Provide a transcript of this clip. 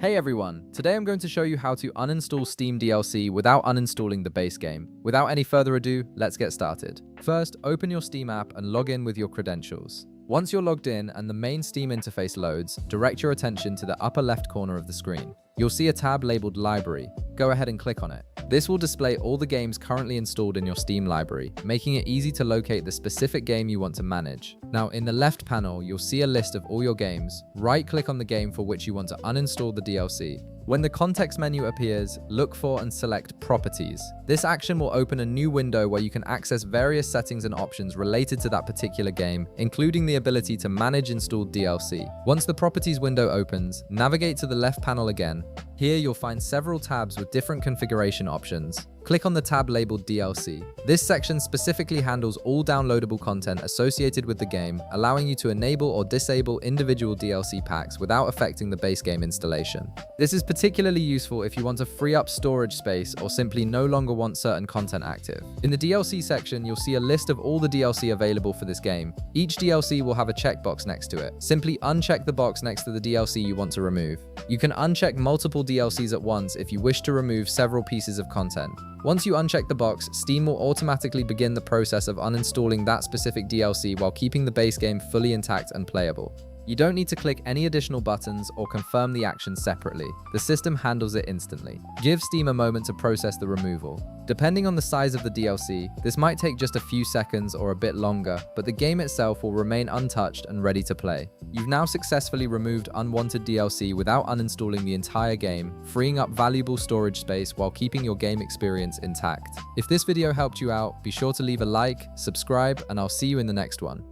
Hey everyone, today I'm going to show you how to uninstall Steam DLC without uninstalling the base game. Without any further ado, let's get started. First, open your Steam app and log in with your credentials. Once you're logged in and the main Steam interface loads, direct your attention to the upper left corner of the screen. You'll see a tab labeled Library. Go ahead and click on it. This will display all the games currently installed in your Steam library, making it easy to locate the specific game you want to manage. Now, in the left panel, you'll see a list of all your games. Right-click on the game for which you want to uninstall the DLC. When the context menu appears, look for and select Properties. This action will open a new window where you can access various settings and options related to that particular game, including the ability to manage installed DLC. Once the Properties window opens, navigate to the left panel again. Here you'll find several tabs with different configuration options. Click on the tab labeled DLC. This section specifically handles all downloadable content associated with the game, allowing you to enable or disable individual DLC packs without affecting the base game installation. This is particularly useful if you want to free up storage space or simply no longer want certain content active. In the DLC section, you'll see a list of all the DLC available for this game. Each DLC will have a checkbox next to it. Simply uncheck the box next to the DLC you want to remove. You can uncheck multiple DLCs at once if you wish to remove several pieces of content. Once you uncheck the box, Steam will automatically begin the process of uninstalling that specific DLC while keeping the base game fully intact and playable. You don't need to click any additional buttons or confirm the action separately. The system handles it instantly. Give Steam a moment to process the removal. Depending on the size of the DLC, this might take just a few seconds or a bit longer, but the game itself will remain untouched and ready to play. You've now successfully removed unwanted DLC without uninstalling the entire game, freeing up valuable storage space while keeping your game experience intact. If this video helped you out, be sure to leave a like, subscribe, and I'll see you in the next one.